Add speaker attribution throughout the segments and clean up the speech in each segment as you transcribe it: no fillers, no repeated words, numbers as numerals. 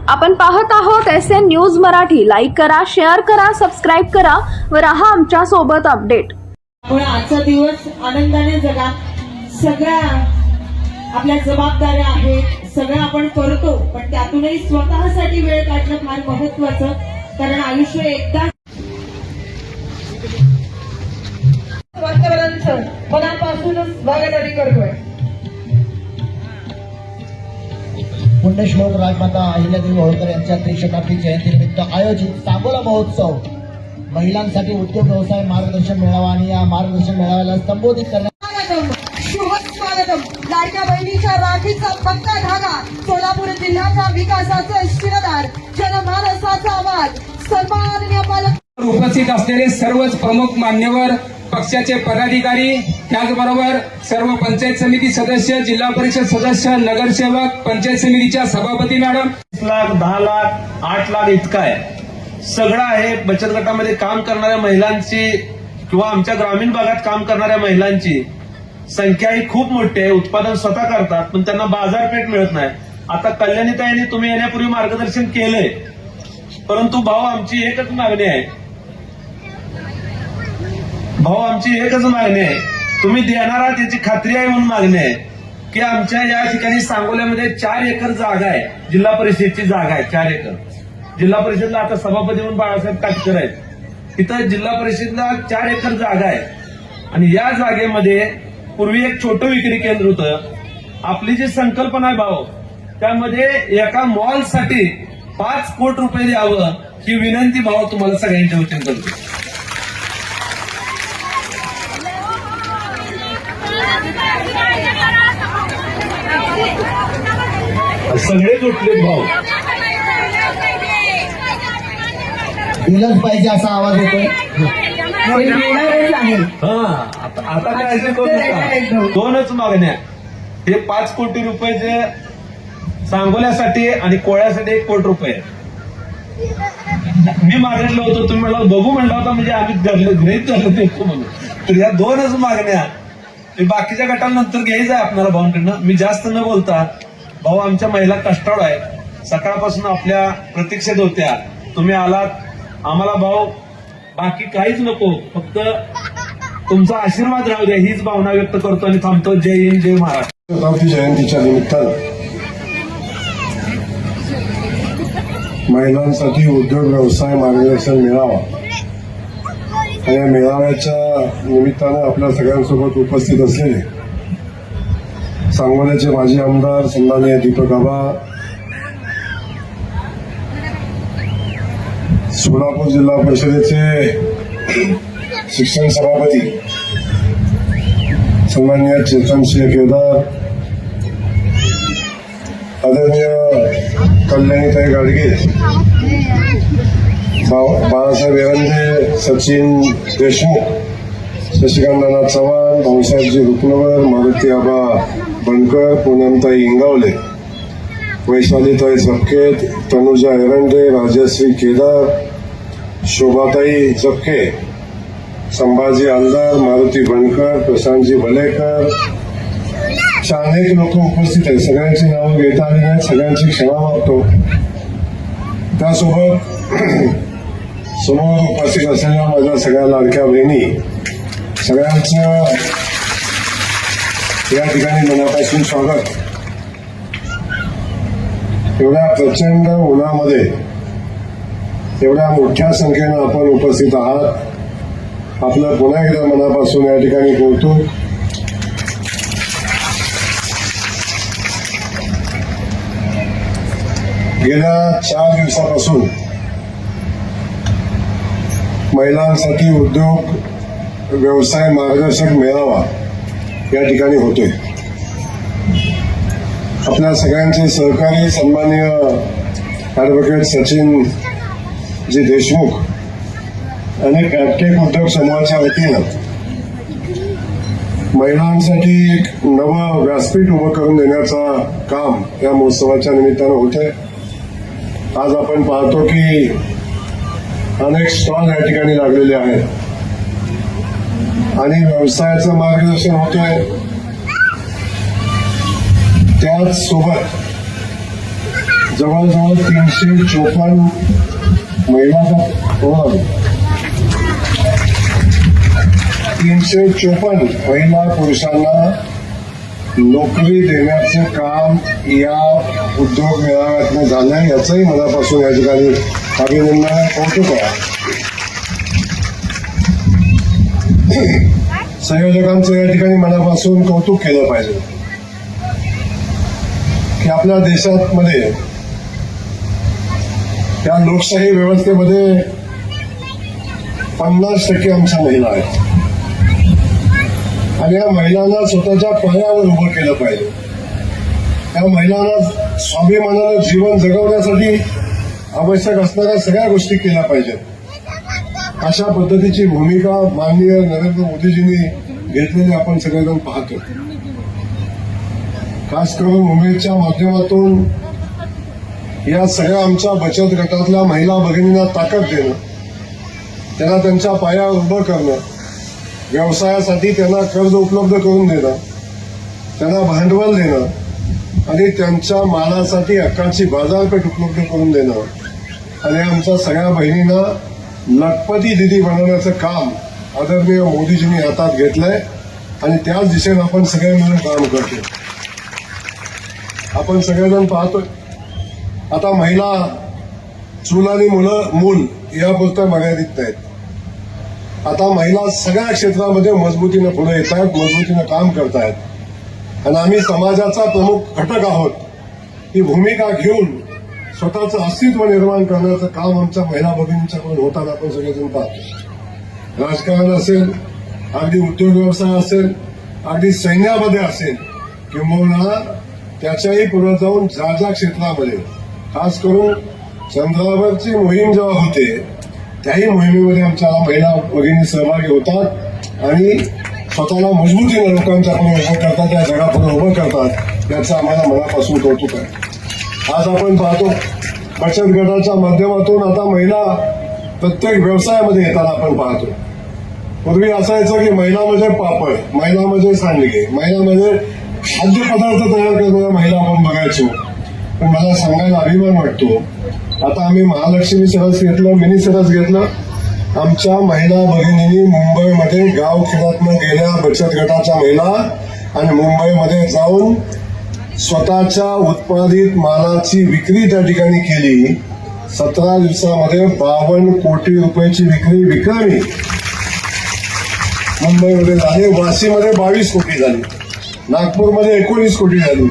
Speaker 1: आपण पाहत आहोत SN न्यूज मराठी. लाईक करा, शेअर करा, सबस्क्राईब करा व रहा आमच्या सोबत अपडेट.
Speaker 2: आजचा दिवस आनंदाने जगा. सगळ्या आपल्या जबाबदाऱ्या आहेत, सगळं आपण करतो, पण त्यातूनही स्वतःसाठी वेळ काढणं फार महत्वाचं. कारण आयुष्य एकदा वातावरणाचं मनापासूनच स्वागत करतोय.
Speaker 3: पुण्यश्लोक राजमाता अहिल्यादेवी होळकर यांच्या त्रिशताब्दी जयंतीनिमित्त आयोजित सांगोला महोत्सव महिलांसाठी उद्योग व्यवसाय मार्गदर्शन मेळावा आणि या मार्गदर्शन मेळाव्याला संबोधित करण्यात.
Speaker 2: शुभ स्वागतम. लाडक्या बहिणीच्या राखीचा पक्का धागा, सोलापूर जिल्ह्याच्या विकासाचा शिरदार, जनमानसाचा आवाज, सन्माननीय पालक
Speaker 4: उपस्थित असलेले सर्वच प्रमुख मान्यवर, पक्षाचे पदाधिकारी, त्याचबरोबर सर्व पंचायत समिती सदस्य, जिल्हा परिषद सदस्य, नगरसेवक, पंचायत समितीच्या सभापती मॅडम.
Speaker 5: 10 लाख, 10 लाख, 8 लाख इतका आहे. सगळं आहे. बचत गटामध्ये काम करणाऱ्या महिलांची किंवा आमच्या ग्रामीण भागात काम करणाऱ्या महिलांची संख्या ही खूप मोठी आहे. उत्पादन स्वतः करतात, पण त्यांना बाजारपेठ मिळत नाही. आता कल्याणीताईंनी तुम्ही येण्यापूर्वी मार्गदर्शन केलंय, परंतु भाऊ आमची एकच मागणी आहे. तुम्ही देणार आहात याची खात्री आहे म्हणून मागणी आहे की आमच्या या ठिकाणी सांगोल्यामध्ये 4 एकर जागा आहे. जिल्हा परिषदेची जागा आहे 4 एकर. जिल्हा परिषदला आता सभापती म्हणून बाळासाहेब काटकर आहेत. तिथं जिल्हा परिषदला 4 एकर जागा आहे आणि या जागेमध्ये पूर्वी एक छोटं विक्री केंद्र होतं. आपली जी संकल्पना आहे भाऊ, त्यामध्ये एका मॉलसाठी 5 कोटी रुपये द्यावं ही विनंती भाऊ तुम्हाला सगळ्यांच्या वतीने करतो. सगळेच उठलेत भाऊ.
Speaker 3: दिलंच पाहिजे असा आवाज होतोय.
Speaker 5: आता काय करू नका. 2च मागण्या. हे 5 कोटी रुपयाचे सांगोल्यासाठी आणि कोळ्यासाठी 1 कोटी रुपये. मी मागितलं होतं, तुम्ही म्हणला बघू म्हणला होता, म्हणजे आम्ही गृहित झालं देतो म्हणून. तर या 2च मागण्या बाकीच्या गटांनंतर घ्यायचं आहे आपल्याला भाऊंकडनं. मी जास्त न बोलता, भाऊ आमच्या महिला कष्टाळू आहेत. सकाळपासून आपल्या प्रतीक्षेत होत्या. तुम्ही आलात. आम्हाला भाऊ बाकी काहीच नको, फक्त तुमचा आशीर्वाद राहू द्या हीच भावना व्यक्त करतो आणि थांबतो. जय हिंद, जय महाराष्ट्र.
Speaker 6: शताब्दी जयंतीच्या निमित्तानं महिलांसाठी उद्योग व्यवसाय मार्गदर्शन मेळावा आणि या मेळाव्याच्या निमित्तानं आपल्या सगळ्यांसोबत उपस्थित असलेले सांगोल्याचे माजी आमदार सन्माननीय दीपक आबा, सोलापूर जिल्हा परिषदेचे शिक्षण सभापती सन्माननीय चेतनसिंह केदार, आदरणीय कल्याणीताई गाडगे, बाळासाहेब एरंदे, सचिन देशमुख, शशिकांत नाना चव्हाण, भाऊसाहेबजी रुपनवर, मारुती आबा बनकर, पूनमताई इंगावले, वैशालीताई झपके, तनुजा एरंडे, राजश्री केदार, शोभाताई झपके, संभाजी आलदार, मारुती बनकर, प्रशांतजी भलेकर, अनेक लोक उपस्थित आहेत. सगळ्यांची नावं घेता आली नाही, सगळ्यांची क्षमा मागतो. त्यासोबत समोर उपस्थित असलेल्या माझ्या सगळ्या लाडक्या बहिणी, सगळ्यांचं या ठिकाणी मनापासून स्वागत. एवढ्या प्रचंड उन्हामध्ये एवढ्या मोठ्या संख्येनं आपण उपस्थित आहात. आपलं पुन्हा एकदा मनापासून या ठिकाणी कौतुक. गेल्या 4 दिवसापासून महिलांसाठी उद्योग व्यवसाय मार्गदर्शक मेळावा या ठिकाणी होतोय. आपल्या सगळ्यांचे सहकारी सन्माननीय ॲडव्होकेट सचिन जी देशमुख आणि कॅप्टेक उद्योग समूहाच्या वतीनं महिलांसाठी एक नवं व्यासपीठ उभं करून देण्याचं काम या महोत्सवाच्या निमित्तानं होतंय. आज आपण पाहतो की अनेक स्टॉल या ठिकाणी लागलेले आहेत आणि व्यवसायाचं मार्गदर्शन होतंय. त्याच सोबत जवळजवळ 354 महिलांचा 354 महिला पुरुषांना नोकरी देण्याचं काम या उद्योग मेळाव्यातनं झालंय, याचंही मनापासून या ठिकाणी अभिनंदन, कौतुक आहे. संयोजकांचं या ठिकाणी मनापासून कौतुक केलं पाहिजे की आपल्या देशामध्ये त्या लोकशाही व्यवस्थेमध्ये 50% आमच्या महिला आहेत आणि या महिलांना स्वतःच्या पायावर उभं केलं पाहिजे. या महिलांना स्वाभिमानानं जीवन जगवण्यासाठी आवश्यक असणाऱ्या सगळ्या गोष्टी केल्या पाहिजेत. अशा पद्धतीची भूमिका माननीय नरेंद्र मोदीजींनी घेतलेली आपण सगळेजण पाहतो. खास करून मुंबईच्या माध्यमातून या सगळ्या आमच्या बचत गटातल्या महिला भगिनींना ताकद देणं, त्यांना त्यांच्या पायावर उभं करणं, व्यवसायासाठी त्यांना कर्ज उपलब्ध करून देणं, त्यांना भांडवल देणं आणि त्यांच्या मालासाठी हक्काची बाजारपेठ उपलब्ध करून देणं आणि आमच्या सगळ्या बहिणींना लखपती दिदी बनवण्याचं काम आदरणीय मोदीजींनी हातात घेतलंय आणि त्याच दिशेने आपण सगळे मिळून काम करतो. आपण सगळेजण पाहतोय आता महिला चूल आणि मूल यापुरतं मर्यादित नाहीत. आता महिला सगळ्या क्षेत्रामध्ये मजबूतीनं पुढे येत आहेत, मजबूतीनं काम करतायत आणि आम्ही समाजाचा प्रमुख घटक आहोत. ही भूमिका घेऊन स्वतःचं अस्तित्व निर्माण करण्याचं काम आमच्या महिला भगिनींच्याकडून होताना आपण सगळेजण पाहतो. राजकारण असेल, अगदी उद्योग व्यवसाय असेल, अगदी सैन्यामध्ये असेल किंवा त्याच्याही पुढे जाऊन ज्या क्षेत्रामध्ये खास करून चंद्रावरची मोहीम जेव्हा होते त्याही मोहिमेमध्ये आमच्या महिला भगिनी सहभागी होतात आणि स्वतःला मजबूतीने लोकांच्याकडे उभं करतात, त्या जगापुढे उभं करतात. याचं आम्हाला मनापासून कौतुक आहे. आज आपण पाहतो बचत गटाच्या माध्यमातून आता महिला प्रत्येक व्यवसायामध्ये येताना आपण पाहतो. पूर्वी असायचं की महिला म्हणजे पापड, महिला म्हणजे सांडगे, महिला म्हणजे खाद्यपदार्थ तयार करणाऱ्या महिला आपण बघायचो. पण मला सांगायला अभिमान वाटतो, आता आम्ही महालक्ष्मी सरस घेतलं, मिनी सरस घेतलं. आमच्या महिला भगिनींनी मुंबईमध्ये गावखेड्यातनं गेल्या बचत गटाच्या महिला आणि मुंबईमध्ये जाऊन स्वतःच्या उत्पादित मालाची विक्री त्या ठिकाणी केली. 17 दिवसामध्ये 52 कोटी रुपयाची विक्री विक्रमी मुंबईमध्ये झाली. वाशीमध्ये 22 कोटी झाली, नागपूरमध्ये 19 कोटी झाली.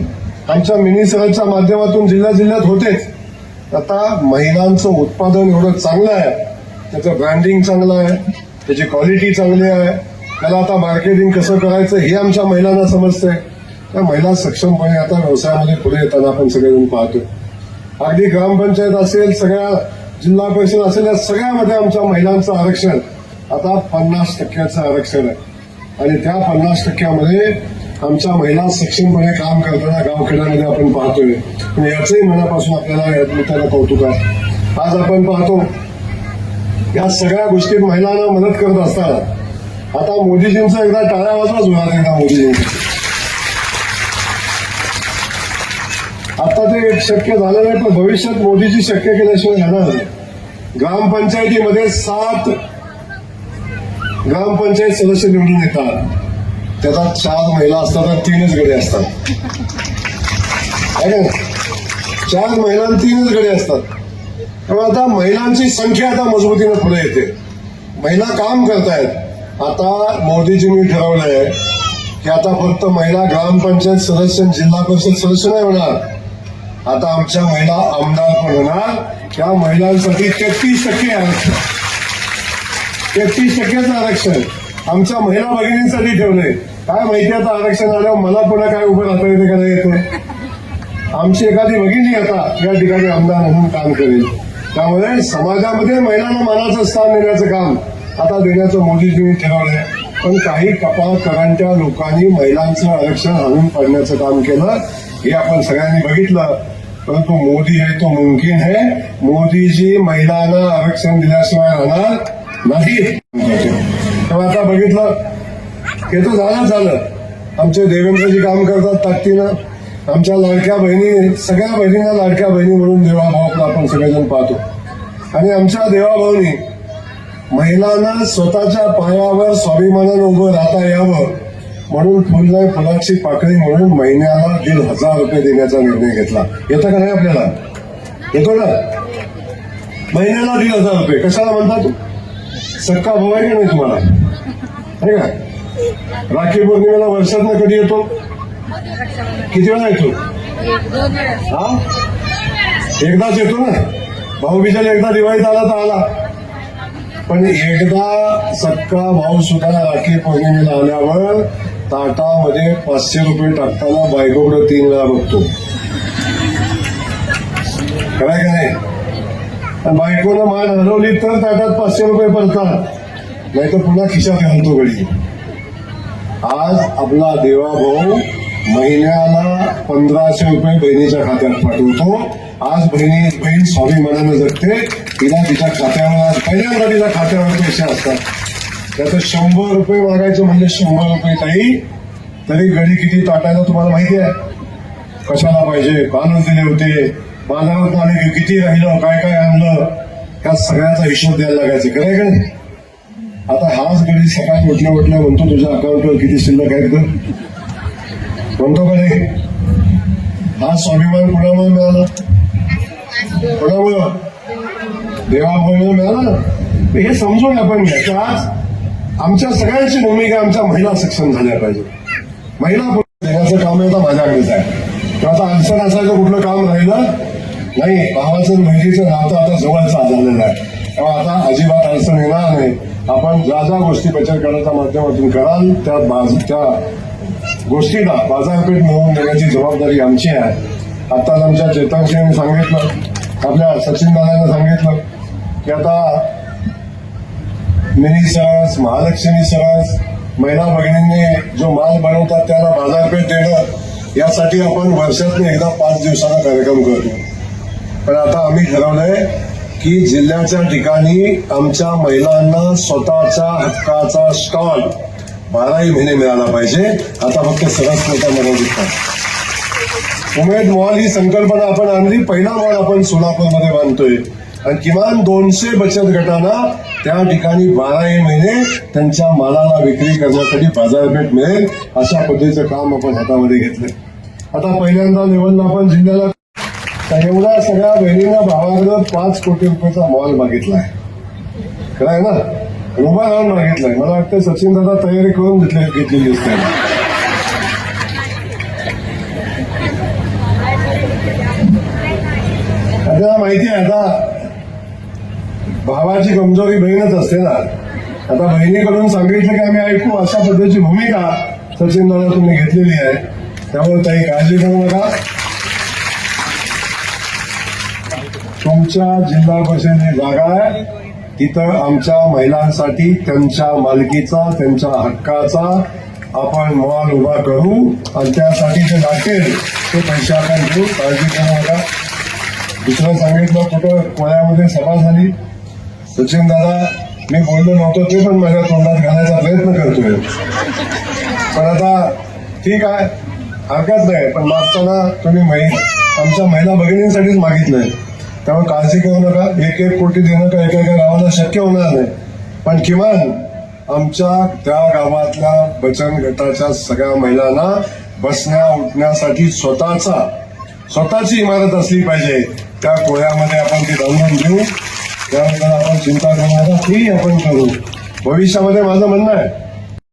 Speaker 6: आमच्या मिनी सरसच्या माध्यमातून जिल्ह्यात होतेच. आता महिलांचं उत्पादन एवढं चांगलं आहे, त्याचं ब्रँडिंग चांगलं आहे, त्याची क्वालिटी चांगली आहे, त्याला आता मार्केटिंग कसं करायचं हे आमच्या महिलांना समजतंय. त्या महिला सक्षमपणे आता व्यवसायामध्ये पुढे येताना आपण सगळेजण पाहतो. अगदी ग्रामपंचायत असेल, सगळ्या जिल्हा परिषद असेल, या सगळ्यामध्ये आमच्या महिलांचं आरक्षण आता 50% आरक्षण आहे आणि त्या 50%मध्ये आमच्या महिला सक्षमपणे काम करताना गावखेड्यामध्ये आपण पाहतोय. आणि याचंही मनापासून आपल्याला या निमित्तानं कौतुक आहे. आज आपण पाहतो या सगळ्या गोष्टीत महिलांना मदत करत असताना आता मोदीजींचा एकदा टाळ्या वाजवा जोरात एकदा मोदीजींचा. आता ते शक्य झालं नाही, पण भविष्यात मोदीजी शक्य केल्याशिवाय राहणार नाही. ग्रामपंचायतीमध्ये 7 ग्रामपंचायत सदस्य निवडून येतात, त्याच्यात 4 महिला असतात आणि 3च गडे असतात. 4 महिला आणि 3च गडे असतात. त्यामुळे आता महिलांची संख्या आता मजबूतीने पुढे येते, महिला काम करतायत. आता मोदीजींनी ठरवलंय की आता फक्त महिला ग्रामपंचायत सदस्य, जिल्हा परिषद सदस्य नाही होणार, आता आमच्या महिला आमदार पण होणार. त्या महिलांसाठी 33% आरक्षण, 33% आरक्षण आमच्या महिला भगिनींसाठी ठेवलंय. काय माहिती आता आरक्षण आल्यावर मला पुन्हा काय उभं राहता येते का नाही येतं. आमची एखादी भगिनी आता या ठिकाणी आमदार म्हणून काम करेल. त्यामुळे समाजामध्ये महिलांना मानाचं स्थान देण्याचं काम आता देण्याचं मोदीजींनी ठरवलंय. पण काही कपाळकरांच्या लोकांनी महिलांचं आरक्षण आणून पाडण्याचं काम केलं, हे आपण सगळ्यांनी बघितलं. परंतु मोदी है तो मुमकिन है, मोदीजी महिलांना आरक्षण दिल्याशिवाय राहणार नाही. तेव्हा आता बघितलं हे तर झालं. आमचे देवेंद्रजी काम करतात ताकदीनं, आमच्या लाडक्या बहिणी, सगळ्या बहिणींना लाडक्या बहिणी म्हणून देवाभावाला आपण सगळेजण पाहतो. आणि आमच्या देवाभाऊनी महिलांना स्वतःच्या पायावर स्वाभिमानानं उभं राहता यावं म्हणून फुलला फुलाची पाकळी म्हणून महिन्याला 1,500 रुपये देण्याचा निर्णय घेतला. येतं का नाही आपल्याला? येतो ना? महिन्याला 1,500 रुपये. कशाला म्हणता तू? सक्का भाऊ आहे की नाही तुम्हाला? आहे का? राखी पौर्णिमेला वर्षातनं कधी येतो? किती वेळा येतो? हा, एकदाच येतो ना. भाऊबीजाला एकदा दिवाळीत आला तर आला, पण एकदा सक्का भाऊ सुद्धा राखी पौर्णिमेला आल्यावर ताटामध्ये 500 रुपये टाकताना बायकोकडे 3 वेळा बघतो. काय का नाही? बायकोनं मान हलवली तर ताटात 500 रुपये पडतात, नाही तर पुन्हा खिशात घालतो गडी. आज आपला देवा भाऊ महिन्याला 1,500 रुपये बहिणीच्या खात्यात पाठवतो. आज बहीण स्वाभिमानानं जगते. तिला तिच्या खात्यावर पहिल्यांदा तिच्या खात्यावर पैसे असतात. त्याचं 100 रुपये मागायचं म्हणजे 100 रुपये ताई, तरी गडी किती ताटायला तुम्हाला माहिती आहे? कशाला पाहिजे? कालच दिले होते, बाजारात आले की किती राहिलं, काय काय आणलं, त्या सगळ्याचा हिशोब द्यायला लागायचं. खरंय का नाही? आता हाच गडी सकाळी उठल्या म्हणतो तुझ्या अकाउंटवर किती शिल्लक आहेत ग, म्हणतो का नाही? हा स्वाभिमान कुणामुळे मिळाला? कोणामुळं? देवाभाऊमुळे मिळाला ना. हे समजून आपण घ्या की आज आमच्या सगळ्यांची भूमिका आमच्या महिला सक्षम झाल्या पाहिजे. महिला देण्याचं काम आता माझ्याकडेच आहे. तर आता अडचण असायचं कुठलं काम राहिलं नाही. भावाचं बहिणीचं नातं आता जवळच झालेलं आहे, तेव्हा आता अजिबात अडचण येणार नाही. आपण ज्या ज्या गोष्टी बचत गटाच्या माध्यमातून कराल त्या गोष्टीला बाजारपेठ मिळवून देण्याची जबाबदारी आमची आहे. आताच आमच्या चेतनसिंहने सांगितलं, आपल्या सचिन दादाने सांगितलं की आता मिनी सरस, महालक्ष्मी सरस, महिला भगिनींनी जो माल बनवतात त्याला बाजारपेठ देणं, यासाठी आपण वर्षातून एकदा 5 दिवसाचा कार्यक्रम करतो. पण आता आम्ही ठरवलंय की जिल्ह्याच्या ठिकाणी आमच्या महिलांना स्वतःच्या हक्काचा स्टॉल 12ही महिने मिळाला पाहिजे. आता फक्त सरस मोठ्या मर्यादित नाही. उमेद मॉल ही संकल्पना आपण आणली. पहिला मॉल आपण सोलापूरमध्ये बांधतोय आणि किमान 200 बचत गटांना त्या ठिकाणी 12ही महिने त्यांच्या मालाला विक्री करण्यासाठी बाजारपेठ मिळेल अशा पद्धतीचं काम आपण हातामध्ये घेतलंय. आता पहिल्यांदा लेवलला आपण जिल्ह्याला एवढ्या सगळ्या बहिणींना भावाकडं 5 कोटी रुपयाचा मॉल मागितलाय. खरं आहे ना? उभा राहून मागितलाय. मला वाटतं सचिन दादा तयारी करून घेतलेली असते. आपल्याला माहिती आहे आता भावाची कमजोरी बहीणच असते ना. आता बहिणीकडून सांगितलं की आम्ही ऐकू अशा पद्धतीची भूमिका सचिन दादा तुम्ही घेतलेली आहे. त्यामुळे काही काळजी करू नका. तुमच्या जिल्हा परिषदेची जागा आहे तिथं आमच्या महिलांसाठी त्यांच्या मालकीचा, त्यांच्या हक्काचा आपण मॉल उभा करू आणि त्यासाठी जे लागेल ते पैसे आपण घेऊ. काळजी करू नका. दुसरं सांगितलं कुठं कोळ्यामध्ये सभा झाली. सचिन दादा मी बोललो नव्हतो ते पण माझ्या तोंडात घालायचा प्रयत्न करतोय. पण आता ठीक आहे, हरकत नाही. पण मागताना तुम्ही आमच्या महिला भगिनींसाठीच मागितलंय, त्यामुळे काळजी करू नका. 1-1 कोटी देणं का एका गावाला शक्य होणार नाही, पण किमान आमच्या त्या गावातल्या बचत गटाच्या सगळ्या महिलांना बसण्या उठण्यासाठी स्वतःची इमारत असली पाहिजे. त्या कोळ्यामध्ये आपण ती बांधून देऊ. त्याबद्दल आपण चिंता करणारा ती आपण करू. भविष्यामध्ये माझं म्हणणं आहे